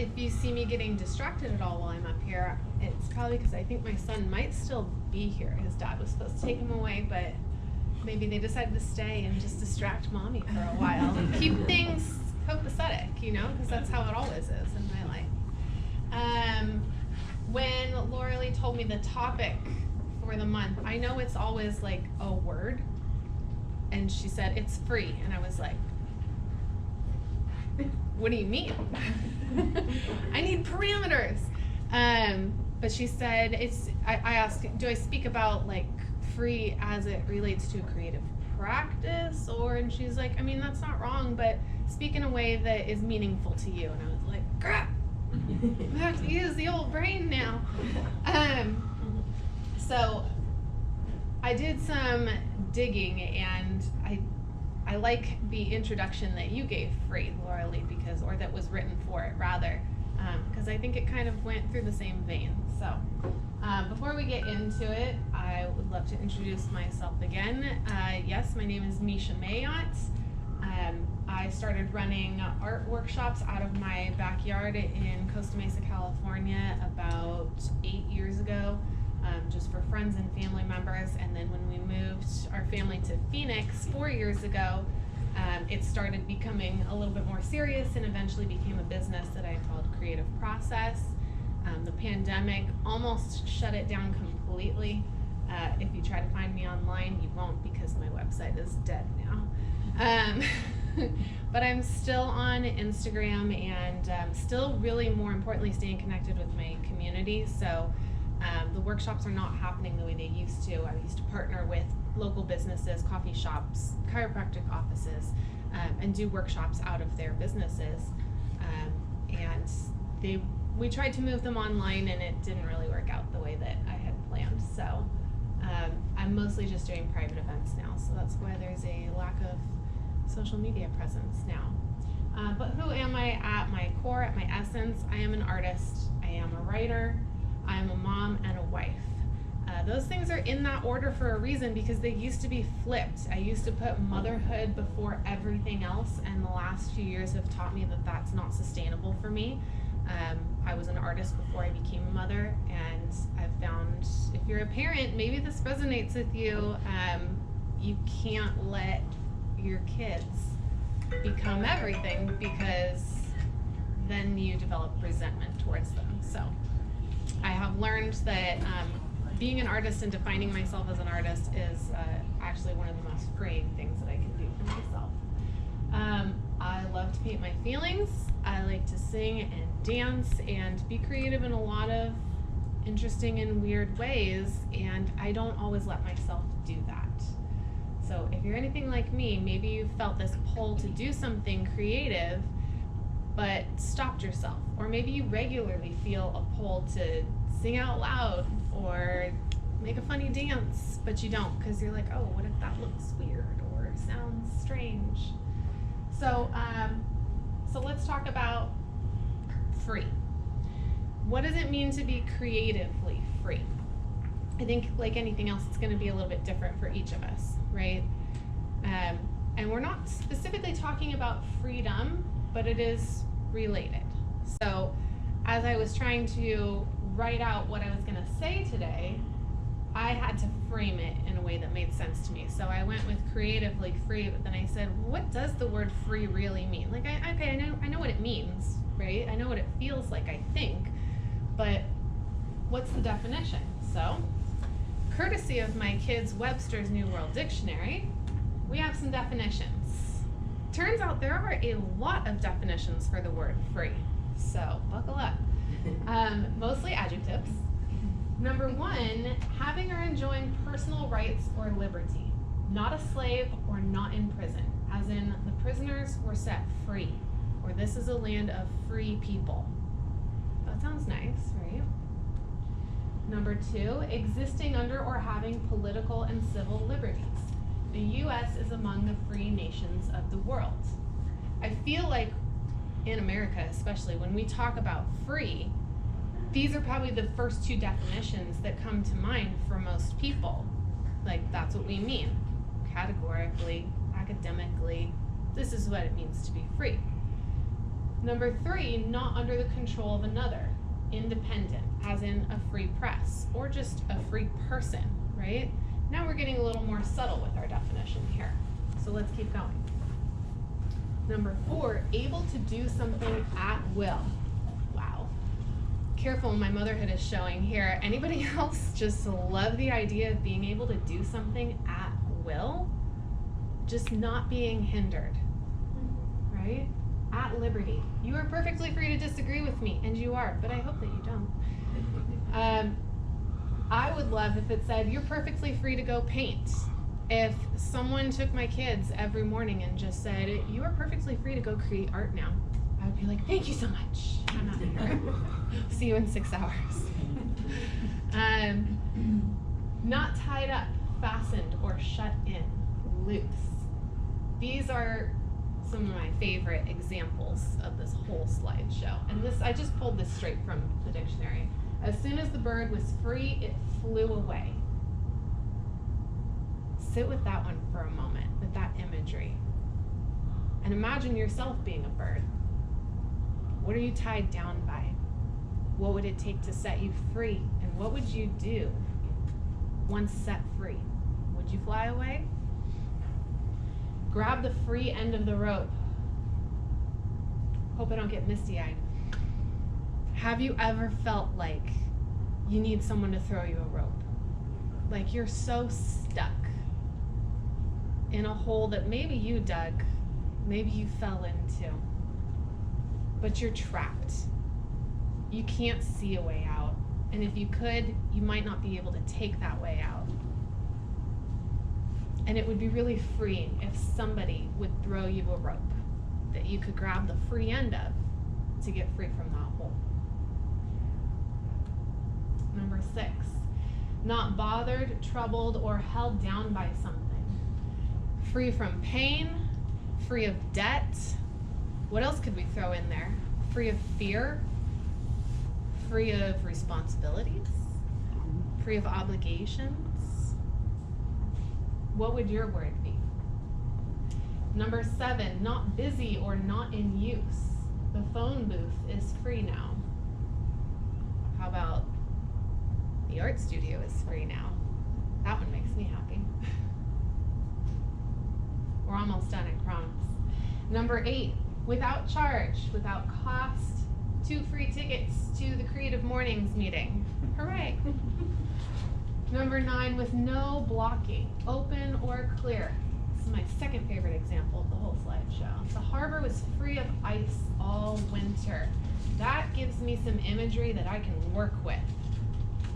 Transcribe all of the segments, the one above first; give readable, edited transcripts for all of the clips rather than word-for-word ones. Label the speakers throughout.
Speaker 1: if you see me getting distracted at all while I'm up here, it's probably because I think my son might still be here. His dad was supposed to take him away, but maybe they decided to stay and just distract mommy for a while. Keep things copacetic, you know, because that's how it always is in my life. When Laura Lee told me the topic for the month, I know it's always like a word, and she said it's free, and I was like, what do you mean? I need parameters. But she said I asked, do I speak about like free as it relates to creative practice, and she's like, I mean, that's not wrong, but speak in a way that is meaningful to you. And I was like, crap, I have to use the old brain now. So I did some digging, and I like the introduction that you gave free, Laura Lee, or that was written for it rather, because I think it kind of went through the same vein. So before we get into it, I would love to introduce myself again. Yes, my name is Micha Mayotte. I started running art workshops out of my backyard in Costa Mesa, California about 8 years ago, just for friends and family members. And then when we moved our family to Phoenix 4 years ago, it started becoming a little bit more serious and eventually became a business that I called Creative Process. The pandemic almost shut it down completely. If you try to find me online, you won't, because my website is dead now. But I'm still on Instagram and still really, more importantly, staying connected with my community. So the workshops are not happening the way they used to. I used to partner with local businesses, coffee shops, chiropractic offices, and do workshops out of their businesses. And we tried to move them online, and it didn't really work out the way that I had planned. So I'm mostly just doing private events now. So that's why there's a lack of social media presence now. But who am I at my core, at my essence? I am an artist. I am a writer. I am a mom and a wife. Those things are in that order for a reason, because they used to be flipped. I used to put motherhood before everything else, and the last few years have taught me that that's not sustainable for me. I was an artist before I became a mother, and I've found, if you're a parent, maybe this resonates with you. You can't let your kids become everything, because then you develop resentment towards them. So I have learned that being an artist and defining myself as an artist is actually one of the most freeing things that I can do for myself. I love to paint my feelings. I like to sing and dance and be creative in a lot of interesting and weird ways, and I don't always let myself do that. So if you're anything like me, maybe you felt this pull to do something creative but stopped yourself, or maybe you regularly feel a pull to sing out loud or make a funny dance, but you don't, because you're like, oh, what if that looks weird or sounds strange? So let's talk about free. What does it mean to be creatively free? I think, like anything else, it's going to be a little bit different for each of us, right? And we're not specifically talking about freedom, but it is related. So as I was trying to write out what I was going to say today, I had to frame it in a way that made sense to me. So I went with creatively free, but then I said, what does the word free really mean? Like, I know what it means, right? I know what it feels like, I think, but what's the definition? So, courtesy of my kids' Webster's New World Dictionary, we have some definitions. Turns out there are a lot of definitions for the word free, so buckle up. Mostly adjectives. Number one, having or enjoying personal rights or liberty, not a slave or not in prison, as in the prisoners were set free, or this is a land of free people. That sounds nice, right? Number two, existing under or having political and civil liberties. The U.S. is among the free nations of the world. I feel like in America, especially, when we talk about free, these are probably the first two definitions that come to mind for most people. Like, that's what we mean. Categorically, academically, this is what it means to be free. Number 3, not under the control of another. Independent, as in a free press, or just a free person, right? Now we're getting a little more subtle with our definition here. So let's keep going. Number 4, able to do something at will. Wow. Careful, my motherhood is showing here. Anybody else just love the idea of being able to do something at will? Just not being hindered, right? At liberty. You are perfectly free to disagree with me, and you are, but I hope that you don't. I would love if it said, you're perfectly free to go paint. If someone took my kids every morning and just said, you are perfectly free to go create art now, I would be like, thank you so much. I'm out of here. See you in 6 hours. Not tied up, fastened, or shut in, loose. These are some of my favorite examples of this whole slideshow. And this, I just pulled this straight from the dictionary. As soon as the bird was free, it flew away. Sit with that one for a moment, with that imagery. And imagine yourself being a bird. What are you tied down by? What would it take to set you free? And what would you do once set free? Would you fly away? Grab the free end of the rope. Hope I don't get misty-eyed. Have you ever felt like you need someone to throw you a rope? Like you're so stuck in a hole that maybe you dug, maybe you fell into, but you're trapped. You can't see a way out. And if you could, you might not be able to take that way out. And it would be really freeing if somebody would throw you a rope that you could grab the free end of to get free from that hole. Number 6, not bothered, troubled, or held down by something. Free from pain, free of debt. What else could we throw in there? Free of fear, free of responsibilities, free of obligations. What would your word be? Number 7, not busy or not in use. The phone booth is free now. How about the art studio is free now? That one makes me happy. We're almost done, I promise. Number 8, without charge, without cost, 2 free tickets to the CreativeMornings meeting. Hooray! Number 9, with no blocking, open or clear. This is my second favorite example of the whole slideshow. The harbor was free of ice all winter. That gives me some imagery that I can work with.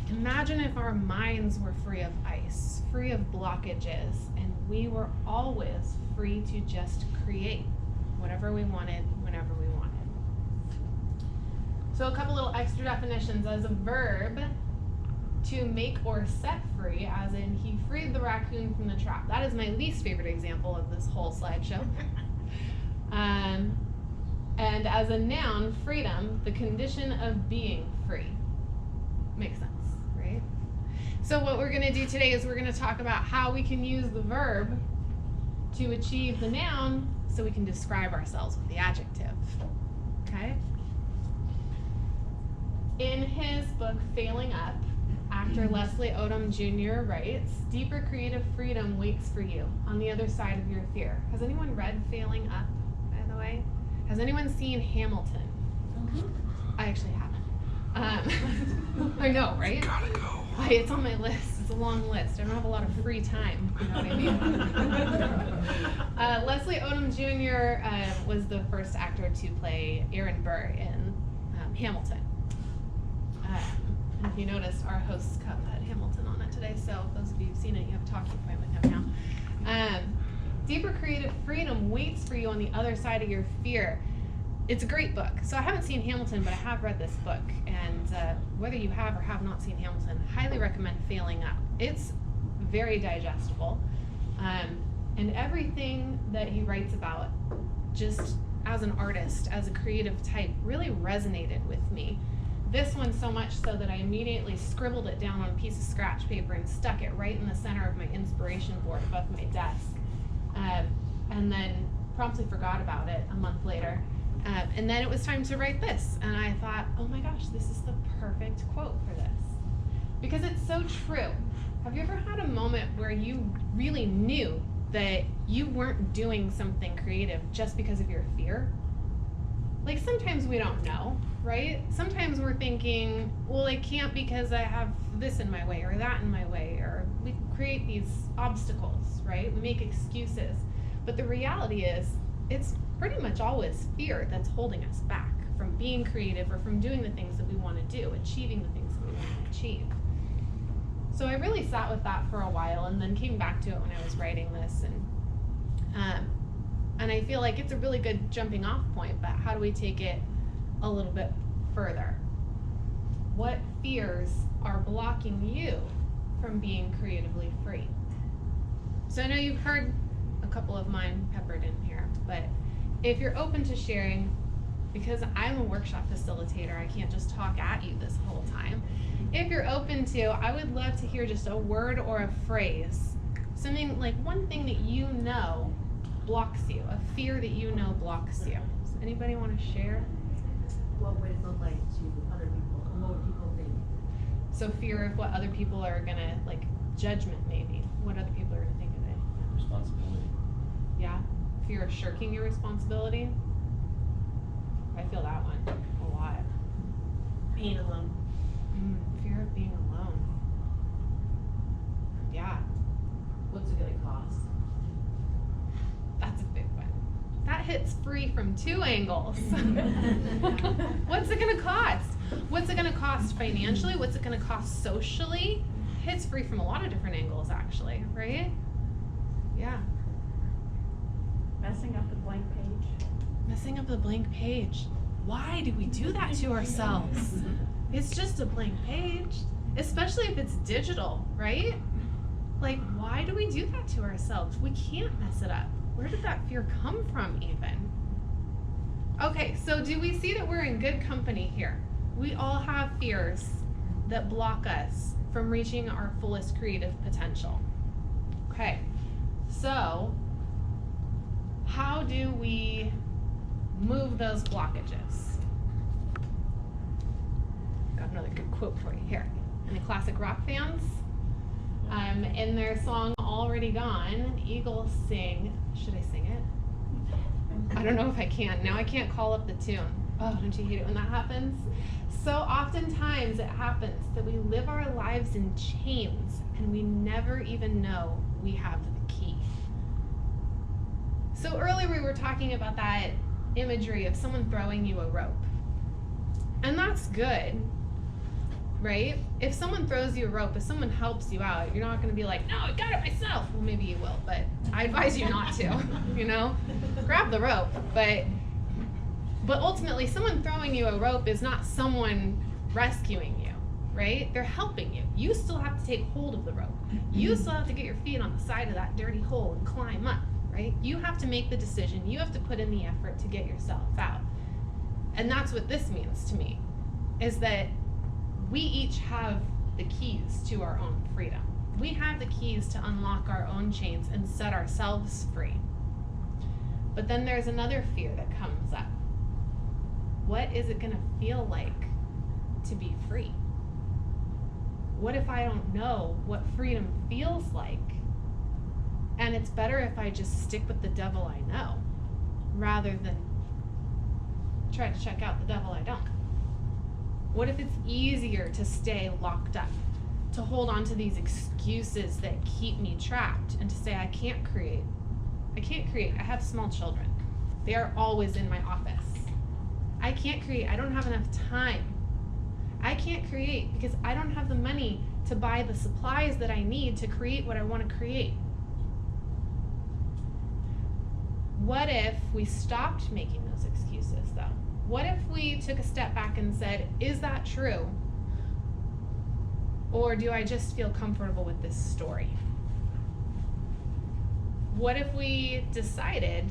Speaker 1: Imagine if our minds were free of ice, free of blockages, and we were always free to just create whatever we wanted, whenever we wanted. So a couple little extra definitions. As a verb, to make or set free, as in he freed the raccoon from the trap. That is my least favorite example of this whole slideshow. And as a noun, freedom, the condition of being free. Makes sense, right? So what we're going to do today is we're going to talk about how we can use the verb to achieve the noun so we can describe ourselves with the adjective. Okay? In his book, Failing Up, actor Leslie Odom Jr. writes, deeper creative freedom waits for you on the other side of your fear. Has anyone read Failing Up, by the way? Has anyone seen Hamilton? I actually haven't. I know, right?
Speaker 2: You gotta go.
Speaker 1: It's on my list. It's a long list. I don't have a lot of free time, you know what I mean? Leslie Odom Jr. Was the first actor to play Aaron Burr in Hamilton. And if you noticed, our host's cup had Hamilton on it today, so those of you who've seen it, you have a talking point with him now. Deeper creative freedom waits for you on the other side of your fear. It's a great book. So I haven't seen Hamilton, but I have read this book. And whether you have or have not seen Hamilton, highly recommend Failing Up. It's very digestible. And everything that he writes about, just as an artist, as a creative type, really resonated with me. This one so much so that I immediately scribbled it down on a piece of scratch paper and stuck it right in the center of my inspiration board above my desk. And then promptly forgot about it a month later. And then it was time to write this. And I thought, oh my gosh, this is the perfect quote for this. Because it's so true. Have you ever had a moment where you really knew that you weren't doing something creative just because of your fear? Like sometimes we don't know, right? Sometimes we're thinking, well, I can't because I have this in my way or that in my way, or we create these obstacles, right? We make excuses. But the reality is, it's pretty much always fear that's holding us back from being creative or from doing the things that we want to do, achieving the things that we want to achieve. So I really sat with that for a while and then came back to it when I was writing this. And I feel like it's a really good jumping off point, but how do we take it a little bit further? What fears are blocking you from being creatively free? So I know you've heard a couple of mine peppered in here, but if you're open to sharing, because I'm a workshop facilitator, I can't just talk at you this whole time. If you're open to, I would love to hear just a word or a phrase, something like one thing that you know blocks you, a fear that you know blocks you. Does anybody want to share?
Speaker 2: What would it look like to other people? What would people think?
Speaker 1: So fear of what other people are gonna, like judgment maybe, what other people are gonna think of it.
Speaker 3: Responsibility.
Speaker 1: Yeah, fear of shirking your responsibility. I feel that one a lot.
Speaker 2: Being alone.
Speaker 1: Fear of being alone. Yeah,
Speaker 2: What's it gonna cost?
Speaker 1: that's a big one. That hits free from two angles. What's it gonna cost? What's it gonna cost financially? What's it gonna cost socially? Hits free from a lot of different angles actually, right? Yeah.
Speaker 4: Messing up the blank page.
Speaker 1: Messing up the blank page. Why do we do that to ourselves? It's just a blank page, especially if it's digital, right? Like, why do we do that to ourselves? We can't mess it up. Where did that fear come from even? Okay, so do we see that we're in good company here? We all have fears that block us from reaching our fullest creative potential. Okay, so how do we move those blockages? Got another good quote for you here. Any classic rock fans? In their song Already Gone, Eagles sing, should I sing it? I don't know if I can. Now I can't call up the tune. Oh, don't you hate it when that happens? So oftentimes it happens that we live our lives in chains and we never even know we have the key. So earlier we were talking about that imagery of someone throwing you a rope. And that's good, right? If someone throws you a rope, if someone helps you out, you're not going to be like, no, I got it myself. Well, maybe you will, but I advise you not to, you know? Grab the rope, but ultimately someone throwing you a rope is not someone rescuing you, right? They're helping you. You still have to take hold of the rope. You still have to get your feet on the side of that dirty hole and climb up, right? You have to make the decision. You have to put in the effort to get yourself out. And that's what this means to me, is that we each have the keys to our own freedom. We have the keys to unlock our own chains and set ourselves free. But then there's another fear that comes up. What is it going to feel like to be free? What if I don't know what freedom feels like? And it's better if I just stick with the devil I know, rather than try to check out the devil I don't. What if it's easier to stay locked up, to hold on to these excuses that keep me trapped, and to say I can't create. I can't create. I have small children. They are always in my office. I can't create. I don't have enough time. I can't create because I don't have the money to buy the supplies that I need to create what I want to create. What if we stopped making those excuses, though? What if we took a step back and said, is that true? Or do I just feel comfortable with this story? What if we decided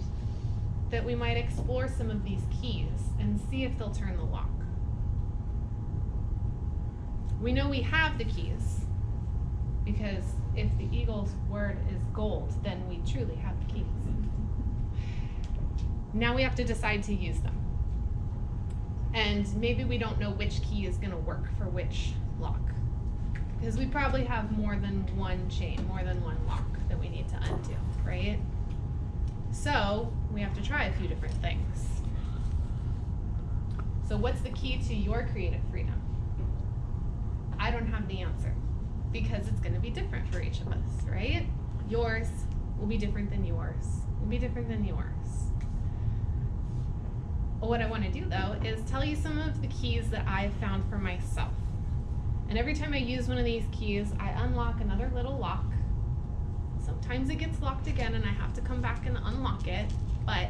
Speaker 1: that we might explore some of these keys and see if they'll turn the lock? We know we have the keys, because if the eagle's word is gold, then we truly have the keys. Now we have to decide to use them. And maybe we don't know which key is gonna work for which lock. Because we probably have more than one chain, more than one lock that we need to undo, right? So we have to try a few different things. So what's the key to your creative freedom? I don't have the answer because it's gonna be different for each of us, right? Yours will be different than yours, will be different than yours. What I wanna do though is tell you some of the keys that I've found for myself. And every time I use one of these keys, I unlock another little lock. Sometimes it gets locked again and I have to come back and unlock it, but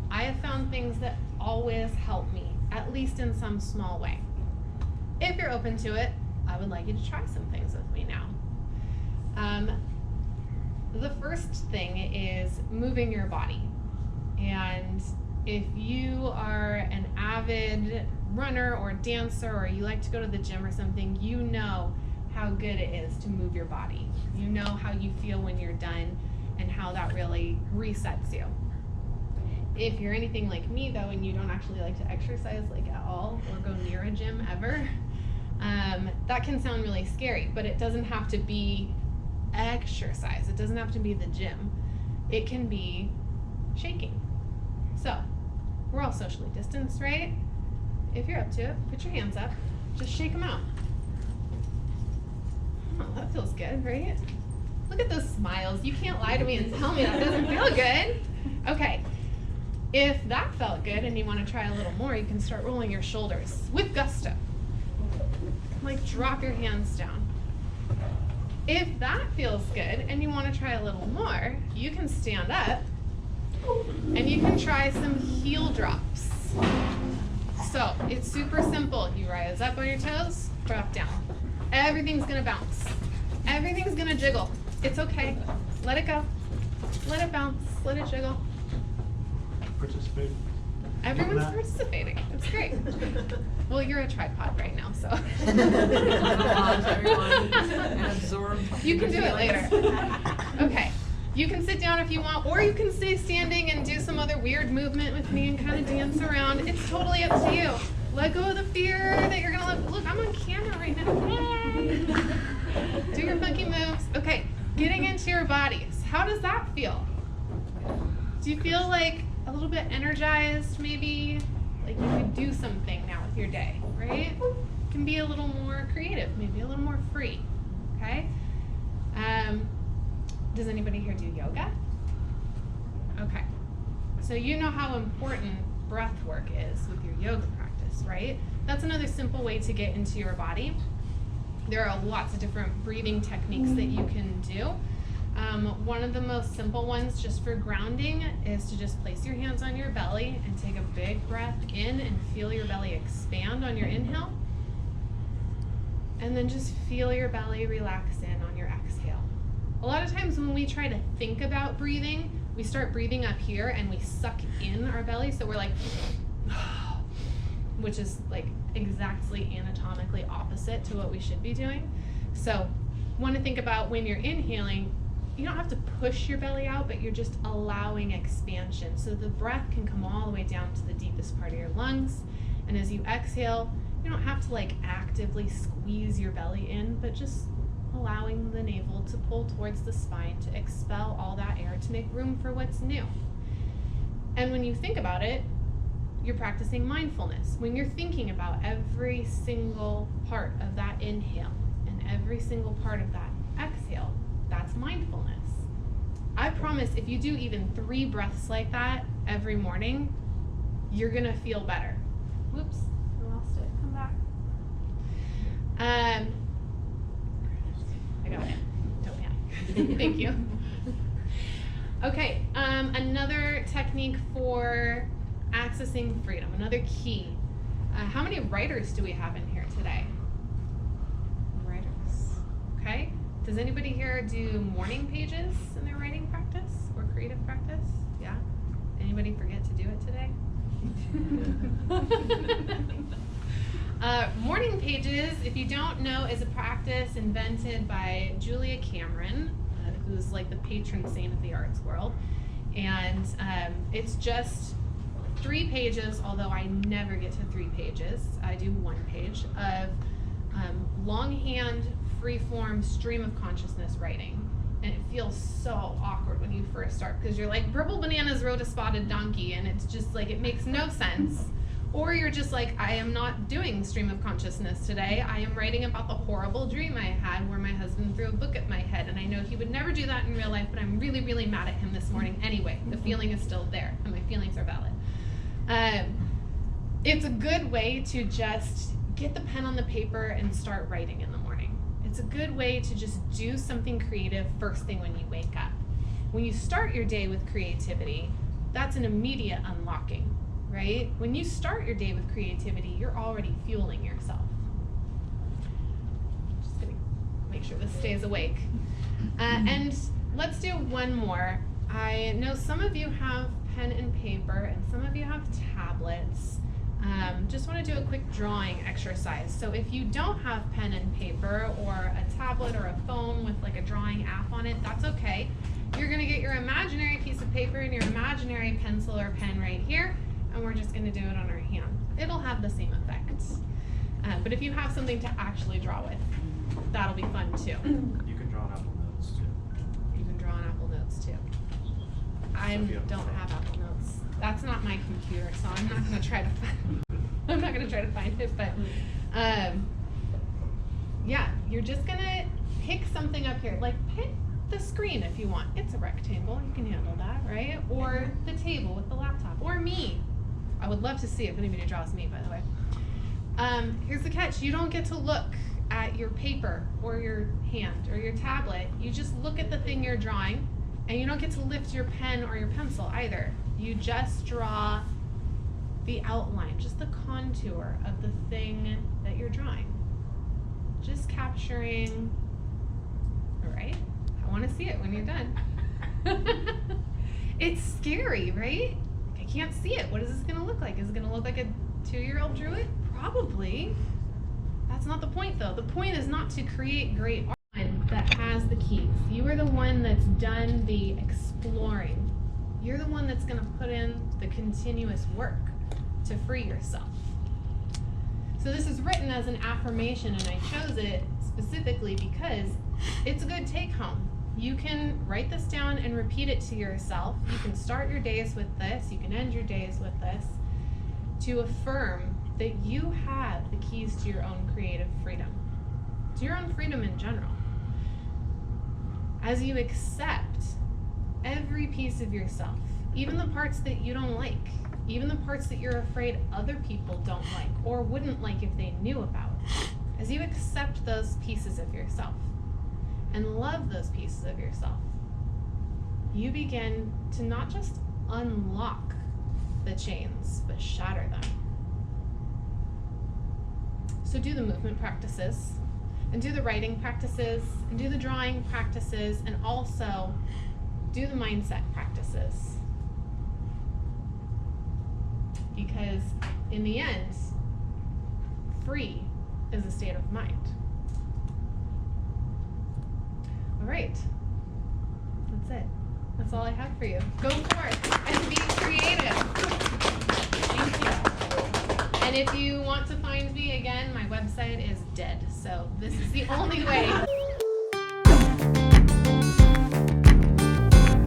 Speaker 1: I have found things that always help me, at least in some small way. If you're open to it, I would like you to try some things with me now. The first thing is moving your body. And if you are an avid runner or dancer, or you like to go to the gym or something, you know how good it is to move your body. You know how you feel when you're done and how that really resets you. If you're anything like me though, and you don't actually like to exercise like at all or go near a gym ever, that can sound really scary, but it doesn't have to be exercise. It doesn't have to be the gym. It can be shaking. So, we're all socially distanced, right? If you're up to it, put your hands up. Just shake them out. Oh, that feels good, right? Look at those smiles. You can't lie to me and tell me that doesn't feel good. Okay. If that felt good and you want to try a little more, you can start rolling your shoulders with gusto. Like drop your hands down. If that feels good and you want to try a little more, you can stand up and you can try some heel drops. So it's super simple. You rise up on your toes, drop down. Everything's gonna bounce. Everything's gonna jiggle. It's okay. Let it go. Let it bounce. Let it jiggle.
Speaker 3: Participate.
Speaker 1: Everyone's participating. It's great. Well, you're a tripod right now, so. You can do it later. Okay. You can sit down if you want, or you can stay standing and do some other weird movement with me and kind of dance around. It's totally up to you. Let go of the fear that you're gonna let. Look, I'm on camera right now. Yay! Do your funky moves. Okay, getting into your bodies. How does that feel? Do you feel like a little bit energized, maybe? Like you could do something now with your day, right? You can be a little more creative, maybe a little more free, okay? Does anybody here do yoga? Okay. So you know how important breath work is with your yoga practice, right? That's another simple way to get into your body. There are lots of different breathing techniques that you can do. One of the most simple ones just for grounding is to just place your hands on your belly and take a big breath in and feel your belly expand on your inhale. And then just feel your belly relax in on your exhale. A lot of times when we try to think about breathing, we start breathing up here and we suck in our belly. So we're like, which is like exactly anatomically opposite to what we should be doing. So want to think about when you're inhaling, you don't have to push your belly out, but you're just allowing expansion. So the breath can come all the way down to the deepest part of your lungs. And as you exhale, you don't have to like actively squeeze your belly in, but just allowing the navel to pull towards the spine to expel all that air to make room for what's new. And when you think about it, you're practicing mindfulness. When you're thinking about every single part of that inhale and every single part of that exhale, that's mindfulness. I promise if you do even 3 breaths like that every morning, you're gonna feel better. Whoops, I lost it. Come back. I got it. Don't panic. Thank you. Okay, another technique for accessing freedom, another key. How many writers do we have in here today? Writers. Okay. Does anybody here do morning pages in their writing practice or creative practice? Yeah? Anybody forget to do it today? Morning pages, if you don't know, is a practice invented by Julia Cameron, who's like the patron saint of the arts world. And it's just 3 pages, although I never get to 3 pages. I do 1 page of longhand, freeform, stream of consciousness writing. And it feels so awkward when you first start because you're like, purple bananas rode a spotted donkey, and it's just like, it makes no sense. Or you're just like, I am not doing stream of consciousness today. I am writing about the horrible dream I had where my husband threw a book at my head, and I know he would never do that in real life, but I'm really, really mad at him this morning anyway. The feeling is still there, and my feelings are valid. It's a good way to just get the pen on the paper and start writing in the morning. It's a good way to just do something creative first thing when you wake up. When you start your day with creativity, that's an immediate unlocking, right? When you start your day with creativity, you're already fueling yourself. Just gonna make sure this stays awake. And let's do one more. I know some of you have pen and paper, and some of you have tablets. Just want to do a quick drawing exercise. So if you don't have pen and paper or a tablet or a phone with like a drawing app on it, that's okay. You're going to get your imaginary piece of paper and your imaginary pencil or pen right here, and we're just going to do it on our hand. It'll have the same effect. But if you have something to actually draw with, that'll be fun too.
Speaker 3: You can draw on Apple Notes too.
Speaker 1: You can draw on Apple Notes too. I don't have Apple Notes. That's not my computer, so I'm not going to try to find it. But yeah, you're just going to pick something up here. Like pick the screen if you want. It's a rectangle. You can handle that, right? Or the table with the laptop. Or me. I would love to see if anybody draws me, by the way. Here's the catch. You don't get to look at your paper or your hand or your tablet. You just look at the thing you're drawing, and you don't get to lift your pen or your pencil either. You just draw the outline, just the contour of the thing that you're drawing. Just capturing, all right? I want to see it when you're done. It's scary, right? I can't see it. What is this going to look like? Is it going to look like a 2-year-old drew it? Probably. That's not the point, though. The point is not to create great art that has the keys. You are the one that's done the exploring. You're the one that's going to put in the continuous work to free yourself. So this is written as an affirmation, and I chose it specifically because it's a good take home. You can write this down and repeat it to yourself. You can start your days with this. You can end your days with this to affirm that you have the keys to your own creative freedom, to your own freedom in general. As you accept every piece of yourself, even the parts that you don't like, even the parts that you're afraid other people don't like or wouldn't like if they knew about, as you accept those pieces of yourself and love those pieces of yourself, you begin to not just unlock the chains, but shatter them. So do the movement practices, and do the writing practices, and do the drawing practices, and also do the mindset practices. Because in the end, free is a state of mind. All right, that's it. That's all I have for you. Go forth and be creative. Thank you. And if you want to find me again, my website is dead. So this is the only way